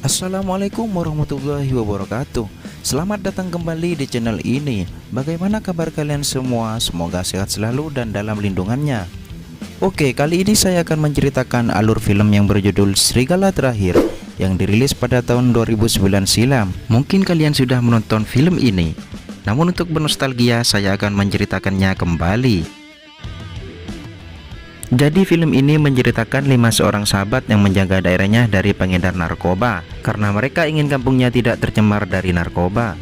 Assalamualaikum warahmatullahi wabarakatuh. Selamat datang kembali di channel ini. Bagaimana kabar kalian semua? Semoga sehat selalu dan dalam lindungannya. Oke, kali ini saya akan menceritakan alur film yang berjudul Serigala Terakhir yang dirilis pada tahun 2009 silam. Mungkin kalian sudah menonton film ini, namun untuk bernostalgia saya akan menceritakannya kembali. Jadi film ini menceritakan 5 seorang sahabat yang menjaga daerahnya dari pengedar narkoba karena mereka ingin kampungnya tidak tercemar dari narkoba.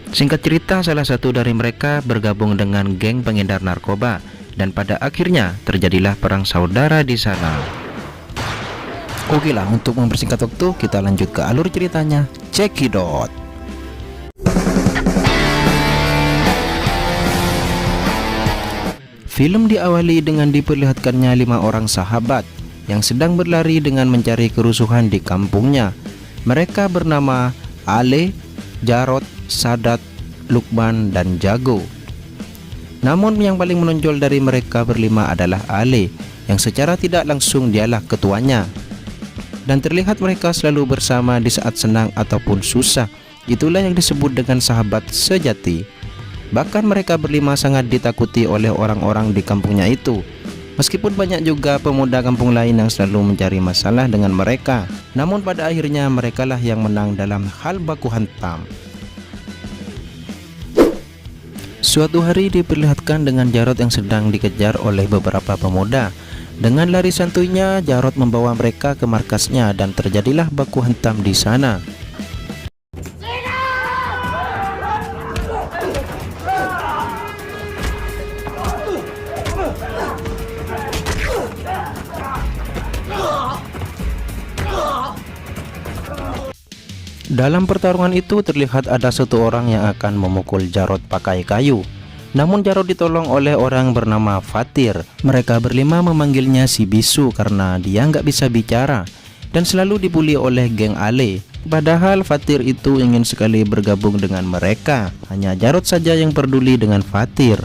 Singkat cerita, salah satu dari mereka bergabung dengan geng pengedar narkoba dan pada akhirnya terjadilah perang saudara di sana. Oke lah, untuk mempersingkat waktu kita lanjut ke alur ceritanya. Cekidot. Film diawali dengan diperlihatkannya 5 orang sahabat yang sedang berlari dengan mencari kerusuhan di kampungnya. Mereka bernama Ale, Jarot, Sadat, Lukman, dan Jago. Namun yang paling menonjol dari mereka berlima adalah Ale, yang secara tidak langsung dialah ketuanya. Dan terlihat mereka selalu bersama di saat senang ataupun susah. Itulah yang disebut dengan sahabat sejati. Bahkan mereka berlima sangat ditakuti oleh orang-orang di kampungnya itu. Meskipun banyak juga pemuda kampung lain yang selalu mencari masalah dengan mereka, namun pada akhirnya merekalah yang menang dalam hal baku hantam. Suatu hari diperlihatkan dengan Jarot yang sedang dikejar oleh beberapa pemuda. Dengan lari santuinya, Jarot membawa mereka ke markasnya dan terjadilah baku hantam di sana. Dalam pertarungan itu terlihat ada satu orang yang akan memukul Jarot pakai kayu. Namun Jarot ditolong oleh orang bernama Fatir. Mereka berlima memanggilnya si bisu karena dia nggak bisa bicara dan selalu dibully oleh geng Ale. Padahal Fatir itu ingin sekali bergabung dengan mereka. Hanya Jarot saja yang peduli dengan Fatir.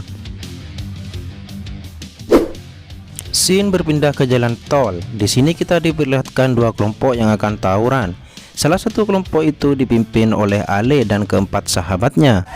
Scene berpindah ke jalan tol. Di sini kita diperlihatkan 2 kelompok yang akan tawuran. Salah satu kelompok itu dipimpin oleh Ale dan keempat sahabatnya.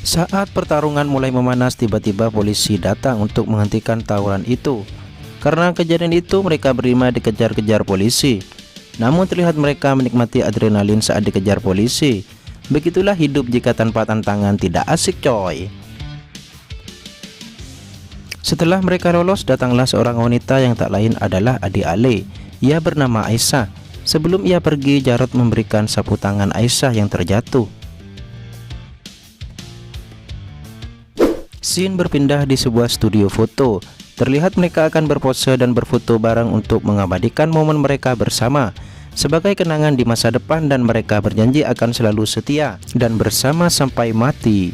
Saat pertarungan mulai memanas, tiba-tiba polisi datang untuk menghentikan tawuran itu. Karena kejadian itu mereka berlima dikejar-kejar polisi. Namun terlihat mereka menikmati adrenalin saat dikejar polisi. Begitulah hidup jika tanpa tantangan, tidak asik coy. Setelah mereka lolos, datanglah seorang wanita yang tak lain adalah adik Ale. Ia bernama Aisyah. Sebelum ia pergi, Jarot memberikan sapu tangan Aisyah yang terjatuh. Scene berpindah di sebuah studio foto. Terlihat mereka akan berpose dan berfoto bareng untuk mengabadikan momen mereka bersama sebagai kenangan di masa depan, dan mereka berjanji akan selalu setia dan bersama sampai mati.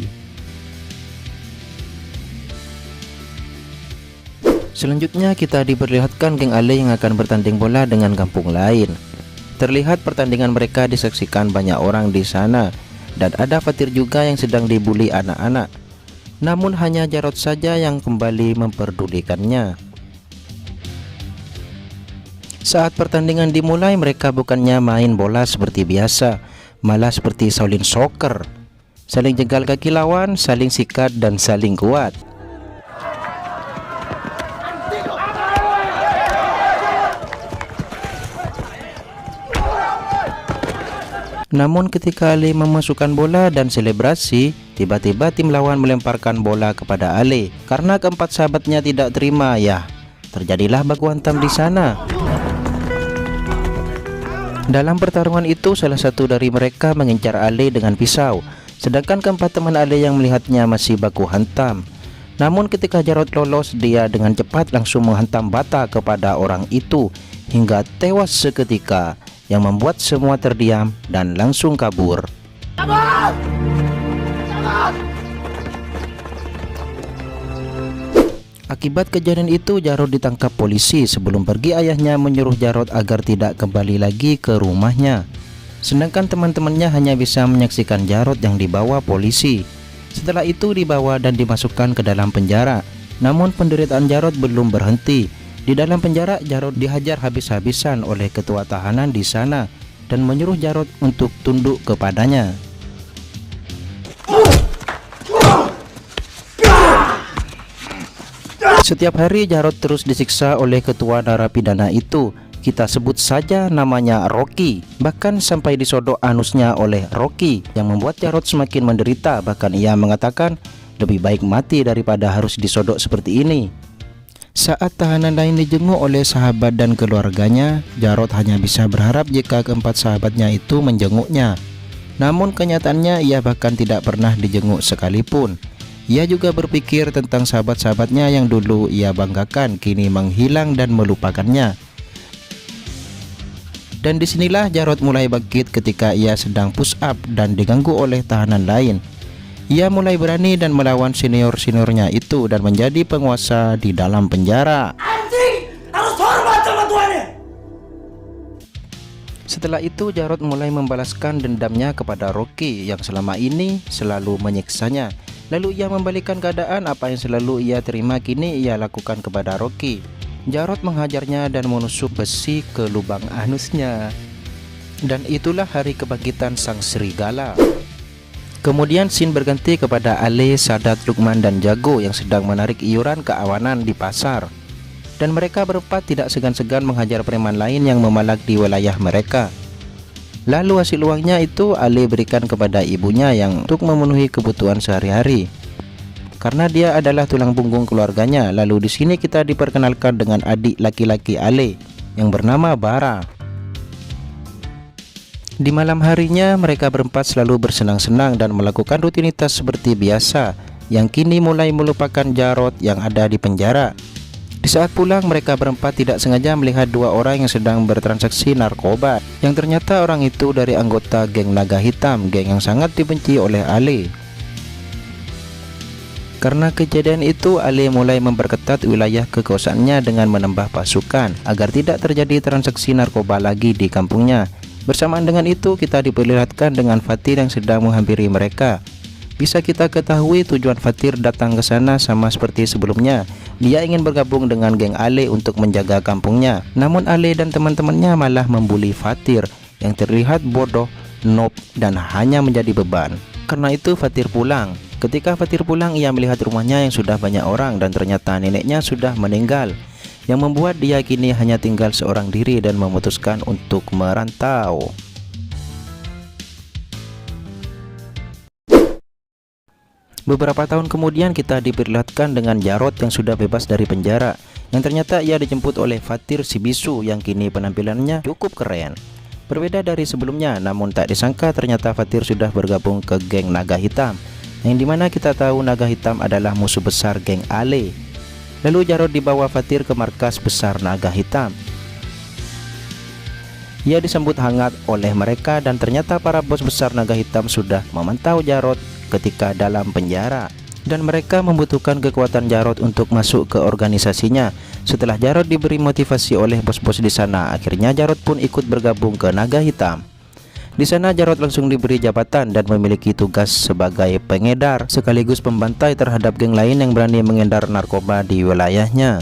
Selanjutnya kita diperlihatkan geng Ale yang akan bertanding bola dengan kampung lain. Terlihat pertandingan mereka disaksikan banyak orang di sana dan ada Fatir juga yang sedang dibully anak-anak. Namun hanya Jarot saja yang kembali memperdulikannya. Saat pertandingan dimulai, mereka bukannya main bola seperti biasa, malah seperti Shaolin Soccer. Saling jegal kaki lawan, saling sikat dan saling kuat. Namun ketika Ale memasukkan bola dan selebrasi, tiba-tiba tim lawan melemparkan bola kepada Ale. Karena keempat sahabatnya tidak terima, ya terjadilah baku hantam di sana. Dalam pertarungan itu salah satu dari mereka mengincar Ale dengan pisau. Sedangkan keempat teman Ale yang melihatnya masih baku hantam. Namun ketika Jarod lolos, dia dengan cepat langsung menghantam bata kepada orang itu hingga tewas seketika, yang membuat semua terdiam dan langsung kabur. Akibat kejadian itu, Jarod ditangkap polisi. Sebelum pergi, ayahnya menyuruh Jarod agar tidak kembali lagi ke rumahnya. Sedangkan teman-temannya hanya bisa menyaksikan Jarod yang dibawa polisi. Setelah itu dibawa dan dimasukkan ke dalam penjara. Namun penderitaan Jarod belum berhenti. Di dalam penjara, Jarod dihajar habis-habisan oleh ketua tahanan di sana dan menyuruh Jarod untuk tunduk kepadanya. Setiap hari Jarod terus disiksa oleh ketua narapidana itu. Kita sebut saja namanya Rocky. Bahkan sampai disodok anusnya oleh Rocky, yang membuat Jarod semakin menderita. Bahkan ia mengatakan lebih baik mati daripada harus disodok seperti ini. Saat tahanan lain dijenguk oleh sahabat dan keluarganya, Jarod hanya bisa berharap jika keempat sahabatnya itu menjenguknya. Namun kenyataannya ia bahkan tidak pernah dijenguk sekalipun. Ia juga berpikir tentang sahabat-sahabatnya yang dulu ia banggakan kini menghilang dan melupakannya. Dan disinilah Jarod mulai bangkit ketika ia sedang push up dan diganggu oleh tahanan lain. Ia mulai berani dan melawan senior-seniornya itu dan menjadi penguasa di dalam penjara. Anjing, harus hormat sama tuannya. Setelah itu Jarod mulai membalaskan dendamnya kepada Rocky yang selama ini selalu menyiksanya. Lalu ia membalikan keadaan. Apa yang selalu ia terima kini ia lakukan kepada Rocky. Jarod menghajarnya dan menusuk besi ke lubang anusnya. Dan itulah hari kebangkitan sang serigala. Kemudian scene berganti kepada Ale, Sadat, Lukman, dan Jago yang sedang menarik iuran keamanan di pasar. Dan mereka berempat tidak segan-segan menghajar preman lain yang memalak di wilayah mereka. Lalu hasil uangnya itu Ale berikan kepada ibunya yang untuk memenuhi kebutuhan sehari-hari, karena dia adalah tulang punggung keluarganya. Lalu di sini kita diperkenalkan dengan adik laki-laki Ale yang bernama Bara. Di malam harinya mereka berempat selalu bersenang-senang dan melakukan rutinitas seperti biasa, yang kini mulai melupakan Jarod yang ada di penjara. Di saat pulang, mereka berempat tidak sengaja melihat dua orang yang sedang bertransaksi narkoba, yang ternyata orang itu dari anggota geng Naga Hitam, geng yang sangat dibenci oleh Ale. Karena kejadian itu, Ale mulai memperketat wilayah kekuasaannya dengan menambah pasukan agar tidak terjadi transaksi narkoba lagi di kampungnya. Bersamaan dengan itu, kita diperlihatkan dengan Fatir yang sedang menghampiri mereka. Bisa kita ketahui tujuan Fatir datang ke sana sama seperti sebelumnya. Dia ingin bergabung dengan geng Ale untuk menjaga kampungnya. Namun Ale dan teman-temannya malah membuli Fatir yang terlihat bodoh, noob, dan hanya menjadi beban. Karena itu Fatir pulang. Ketika Fatir pulang, ia melihat rumahnya yang sudah banyak orang dan ternyata neneknya sudah meninggal, yang membuat dia kini hanya tinggal seorang diri dan memutuskan untuk merantau. Beberapa tahun kemudian kita diperlihatkan dengan Jarod yang sudah bebas dari penjara, yang ternyata ia dijemput oleh Fatir si bisu yang kini penampilannya cukup keren. Berbeda dari sebelumnya, namun tak disangka ternyata Fatir sudah bergabung ke geng Naga Hitam, yang dimana kita tahu Naga Hitam adalah musuh besar geng Ale. Lalu Jarod dibawa Fatir ke markas besar Naga Hitam. Ia disambut hangat oleh mereka dan ternyata para bos besar Naga Hitam sudah memantau Jarod ketika dalam penjara, dan mereka membutuhkan kekuatan Jarod untuk masuk ke organisasinya. Setelah Jarod diberi motivasi oleh bos-bos di sana, akhirnya Jarod pun ikut bergabung ke Naga Hitam. Di sana Jarod langsung diberi jabatan dan memiliki tugas sebagai pengedar sekaligus pembantai terhadap geng lain yang berani mengedar narkoba di wilayahnya.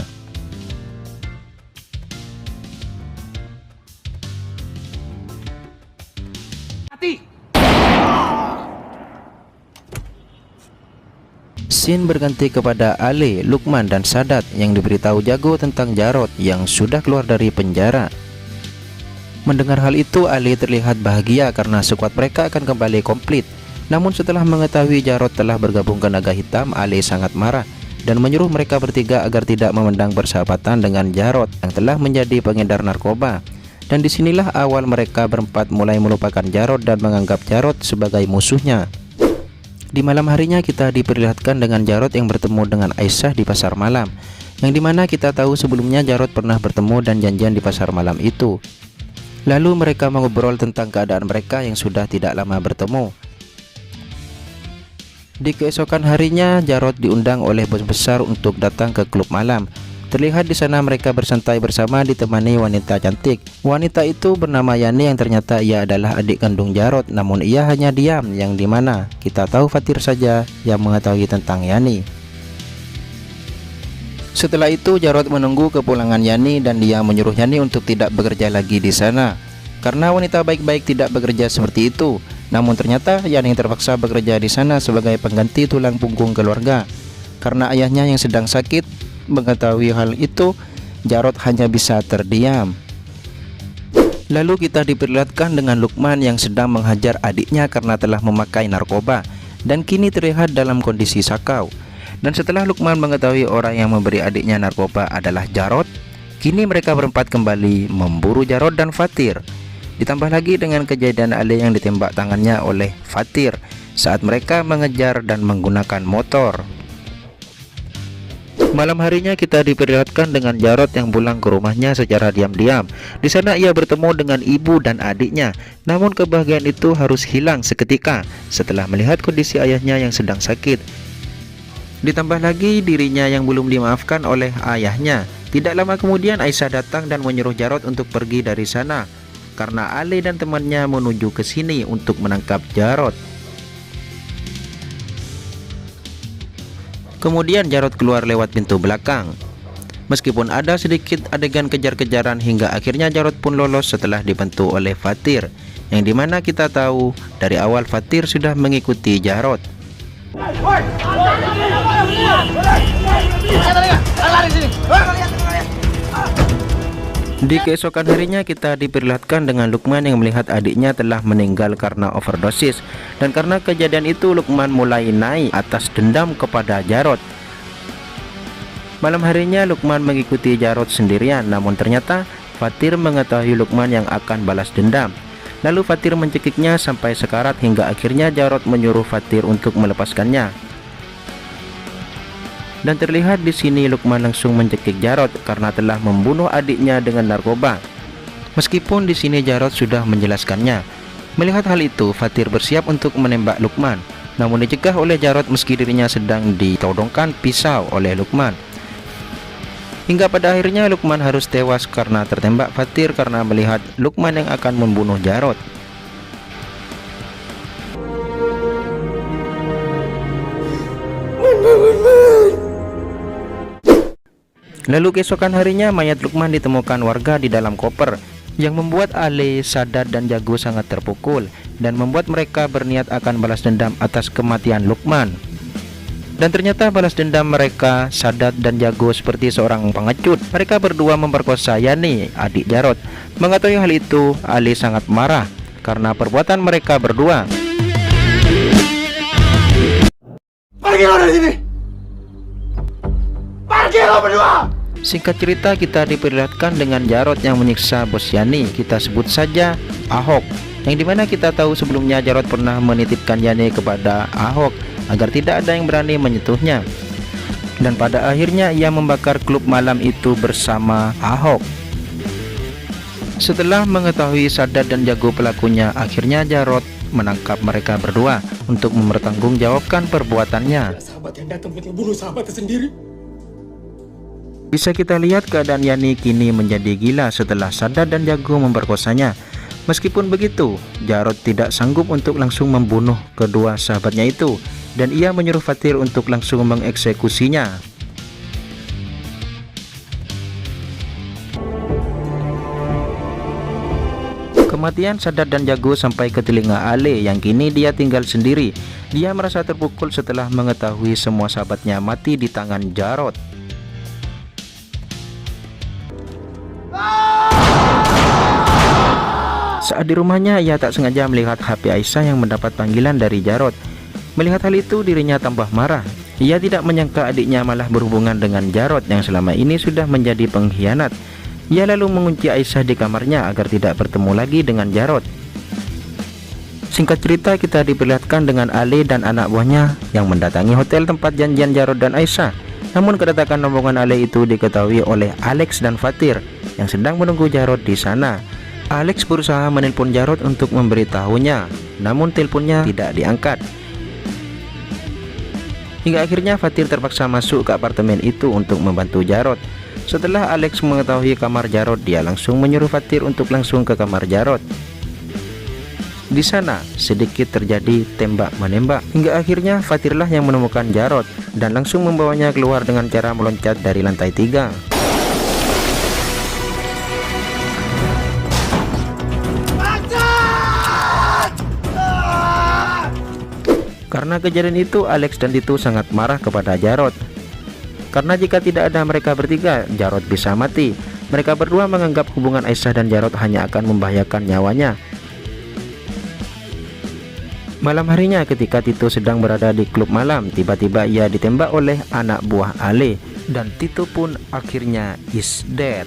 Scene berganti kepada Ale, Lukman, dan Sadat yang diberitahu Jago tentang Jarod yang sudah keluar dari penjara. Mendengar hal itu, Ale terlihat bahagia karena skuad mereka akan kembali komplit. Namun setelah mengetahui Jarod telah bergabung ke Naga Hitam, Ale sangat marah dan menyuruh mereka bertiga agar tidak memandang persahabatan dengan Jarod yang telah menjadi pengedar narkoba. Dan disinilah awal mereka berempat mulai melupakan Jarod dan menganggap Jarod sebagai musuhnya. Di malam harinya kita diperlihatkan dengan Jarod yang bertemu dengan Aisyah di pasar malam, yang dimana kita tahu sebelumnya Jarod pernah bertemu dan janjian di pasar malam itu. Lalu mereka mengobrol tentang keadaan mereka yang sudah tidak lama bertemu. Di keesokan harinya Jarod diundang oleh bos besar untuk datang ke klub malam. Terlihat di sana mereka bersantai bersama ditemani wanita cantik. Wanita itu bernama Yani yang ternyata ia adalah adik kandung Jarod, namun ia hanya diam, yang dimana kita tahu Fatir saja yang mengetahui tentang Yani. Setelah itu Jarod menunggu kepulangan Yani dan dia menyuruh Yani untuk tidak bekerja lagi di sana karena wanita baik-baik tidak bekerja seperti itu. Namun ternyata Yani terpaksa bekerja di sana sebagai pengganti tulang punggung keluarga karena ayahnya yang sedang sakit. Mengetahui hal itu, Jarod hanya bisa terdiam. Lalu kita diperlihatkan dengan Lukman yang sedang menghajar adiknya karena telah memakai narkoba dan kini terlihat dalam kondisi sakau. Dan setelah Lukman mengetahui orang yang memberi adiknya narkoba adalah Jarod, kini mereka berempat kembali memburu Jarod dan Fatir. Ditambah lagi dengan kejadian Ale yang ditembak tangannya oleh Fatir saat mereka mengejar dan menggunakan motor. Malam harinya kita diperlihatkan dengan Jarod yang pulang ke rumahnya secara diam-diam. Di sana ia bertemu dengan ibu dan adiknya. Namun kebahagiaan itu harus hilang seketika setelah melihat kondisi ayahnya yang sedang sakit. Ditambah lagi dirinya yang belum dimaafkan oleh ayahnya. Tidak lama kemudian Aisyah datang dan menyuruh Jarod untuk pergi dari sana karena Ale dan temannya menuju ke sini untuk menangkap Jarod. Kemudian Jarod keluar lewat pintu belakang. Meskipun ada sedikit adegan kejar-kejaran hingga akhirnya Jarod pun lolos setelah dibantu oleh Fatir, yang dimana kita tahu dari awal Fatir sudah mengikuti Jarod. Di keesokan harinya kita diperlihatkan dengan Lukman yang melihat adiknya telah meninggal karena overdosis. Dan karena kejadian itu Lukman mulai naik atas dendam kepada Jarod. Malam harinya Lukman mengikuti Jarod sendirian, namun ternyata Fatir mengetahui Lukman yang akan balas dendam. Lalu Fatir mencekiknya sampai sekarat hingga akhirnya Jarod menyuruh Fatir untuk melepaskannya. Dan terlihat di sini Lukman langsung mencekik Jarod karena telah membunuh adiknya dengan narkoba. Meskipun di sini Jarod sudah menjelaskannya. Melihat hal itu, Fatir bersiap untuk menembak Lukman. Namun dicegah oleh Jarod meski dirinya sedang ditodongkan pisau oleh Lukman. Hingga pada akhirnya Lukman harus tewas karena tertembak Fatir karena melihat Lukman yang akan membunuh Jarod. Lalu keesokan harinya mayat Lukman ditemukan warga di dalam koper, yang membuat Ale, Sadat dan Jago sangat terpukul dan membuat mereka berniat akan balas dendam atas kematian Lukman. Dan ternyata balas dendam mereka, Sadat dan Jago, seperti seorang pengecut. Mereka berdua memperkosa Yani, adik Jarod. Mengetahui hal itu, Ale sangat marah karena perbuatan mereka berdua. Pergi lo dari sini! Pergi lo berdua! Singkat cerita kita diperlihatkan dengan Jarod yang menyiksa bos Yani, kita sebut saja Ahok, yang dimana kita tahu sebelumnya Jarod pernah menitipkan Yani kepada Ahok agar tidak ada yang berani menyentuhnya. Dan pada akhirnya ia membakar klub malam itu bersama Ahok. Setelah mengetahui Sadat dan Jago pelakunya, akhirnya Jarod menangkap mereka berdua untuk mempertanggungjawabkan perbuatannya. Sahabat yang datang buat ngebunuh sahabatnya sendiri. Bisa kita lihat keadaan Yani kini menjadi gila setelah Sadat dan Jago memperkosanya. Meskipun begitu, Jarod tidak sanggup untuk langsung membunuh kedua sahabatnya itu, dan ia menyuruh Fatir untuk langsung mengeksekusinya. Kematian Sadat dan Jago sampai ke telinga Ale yang kini dia tinggal sendiri. Dia merasa terpukul setelah mengetahui semua sahabatnya mati di tangan Jarod. Saat di rumahnya, ia tak sengaja melihat HP Aisyah yang mendapat panggilan dari Jarod. Melihat hal itu, dirinya tambah marah. Ia tidak menyangka adiknya malah berhubungan dengan Jarod yang selama ini sudah menjadi pengkhianat. Ia lalu mengunci Aisyah di kamarnya agar tidak bertemu lagi dengan Jarod. Singkat cerita, kita diperlihatkan dengan Ale dan anak buahnya yang mendatangi hotel tempat janjian Jarod dan Aisyah. Namun kedatangan rombongan Ale itu diketahui oleh Alex dan Fatir yang sedang menunggu Jarod di sana. Alex berusaha menelpon Jarod untuk memberitahunya, namun teleponnya tidak diangkat. Hingga akhirnya Fatir terpaksa masuk ke apartemen itu untuk membantu Jarod. Setelah Alex mengetahui kamar Jarod, dia langsung menyuruh Fatir untuk langsung ke kamar Jarod. Di sana sedikit terjadi tembak-menembak, hingga akhirnya Fatirlah yang menemukan Jarod dan langsung membawanya keluar dengan cara meloncat dari lantai 3. Karena kejadian itu, Alex dan Tito sangat marah kepada Jarod. Karena jika tidak ada mereka bertiga, Jarod bisa mati. Mereka berdua menganggap hubungan Aisyah dan Jarod hanya akan membahayakan nyawanya. Malam harinya ketika Tito sedang berada di klub malam, tiba-tiba ia ditembak oleh anak buah Ale dan Tito pun akhirnya is dead.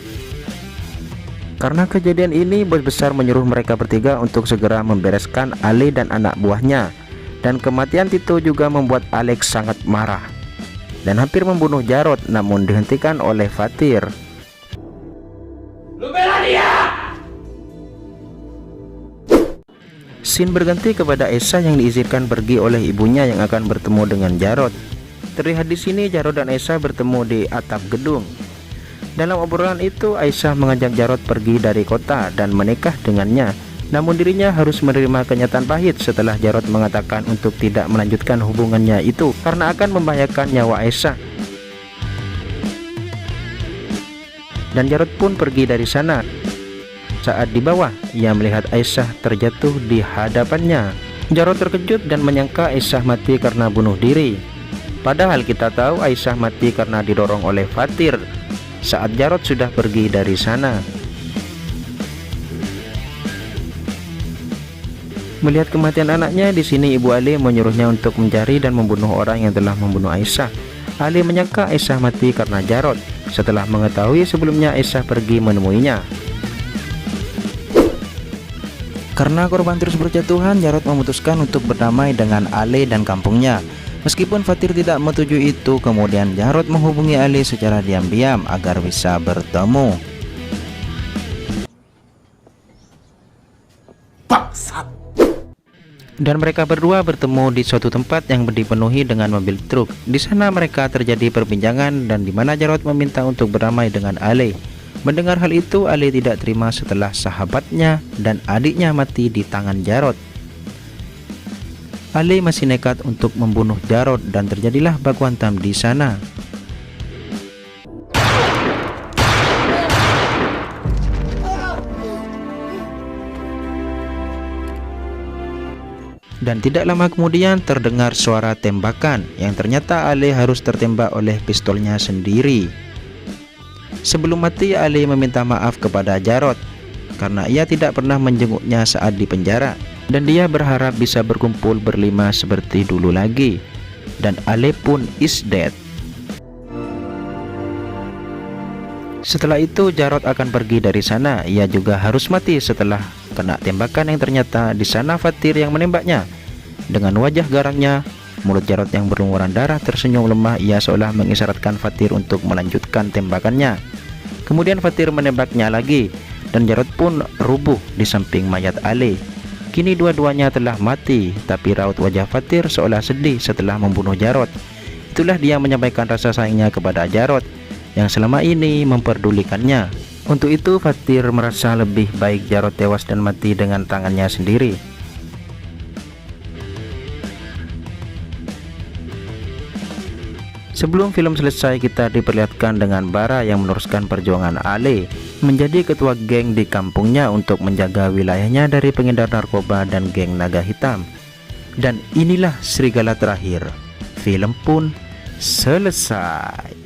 Karena kejadian ini, bos besar menyuruh mereka bertiga untuk segera membereskan Ale dan anak buahnya. Dan kematian Tito juga membuat Alex sangat marah dan hampir membunuh Jarod, namun dihentikan oleh Fatir. Lu bela dia! Scene berganti kepada Aisyah yang diizinkan pergi oleh ibunya yang akan bertemu dengan Jarod. Terlihat di sini Jarod dan Aisyah bertemu di atap gedung. Dalam obrolan itu, Aisyah mengajak Jarod pergi dari kota dan menikah dengannya. Namun dirinya harus menerima kenyataan pahit setelah Jarod mengatakan untuk tidak melanjutkan hubungannya itu karena akan membahayakan nyawa Aisyah. Dan Jarod pun pergi dari sana. Saat di bawah, ia melihat Aisyah terjatuh di hadapannya. Jarod terkejut dan menyangka Aisyah mati karena bunuh diri. Padahal kita tahu Aisyah mati karena didorong oleh Fatir saat Jarod sudah pergi dari sana. Melihat kematian anaknya, di sini ibu Ali menyuruhnya untuk mencari dan membunuh orang yang telah membunuh Aisyah. Ali menyangka Aisyah mati karena Jarod setelah mengetahui sebelumnya Aisyah pergi menemuinya. Karena korban terus berjatuhan, Jarod memutuskan untuk berdamai dengan Ale dan kampungnya. Meskipun Fatir tidak menyetujui itu, kemudian Jarod menghubungi Ale secara diam-diam agar bisa bertemu. Bangsat! Dan mereka berdua bertemu di suatu tempat yang dipenuhi dengan mobil truk. Di sana mereka terjadi perbincangan dan di mana Jarod meminta untuk berdamai dengan Ale. Mendengar hal itu, Ale tidak terima setelah sahabatnya dan adiknya mati di tangan Jarod. Ale masih nekat untuk membunuh Jarod dan terjadilah baku hantam di sana. Dan tidak lama kemudian terdengar suara tembakan yang ternyata Ale harus tertembak oleh pistolnya sendiri. Sebelum mati, Ale meminta maaf kepada Jarod karena ia tidak pernah menjenguknya saat di penjara, dan dia berharap bisa berkumpul berlima seperti dulu lagi. Dan Ale pun is dead. Setelah itu Jarod akan pergi dari sana. Ia juga harus mati setelah kena tembakan yang ternyata di sana Fatir yang menembaknya. Dengan wajah garangnya, mulut Jarod yang berlumuran darah tersenyum lemah. Ia seolah mengisyaratkan Fatir untuk melanjutkan tembakannya. Kemudian Fatir menembaknya lagi dan Jarod pun rubuh di samping mayat Ale. Kini dua-duanya telah mati, tapi raut wajah Fatir seolah sedih setelah membunuh Jarod. Itulah dia menyampaikan rasa sayangnya kepada Jarod yang selama ini memperdulikannya. Untuk itu Fatir merasa lebih baik Jarod tewas dan mati dengan tangannya sendiri. Sebelum film selesai, kita diperlihatkan dengan Bara yang meneruskan perjuangan Ale menjadi ketua geng di kampungnya untuk menjaga wilayahnya dari pengedar narkoba dan geng naga hitam. Dan inilah Serigala Terakhir. Film pun selesai.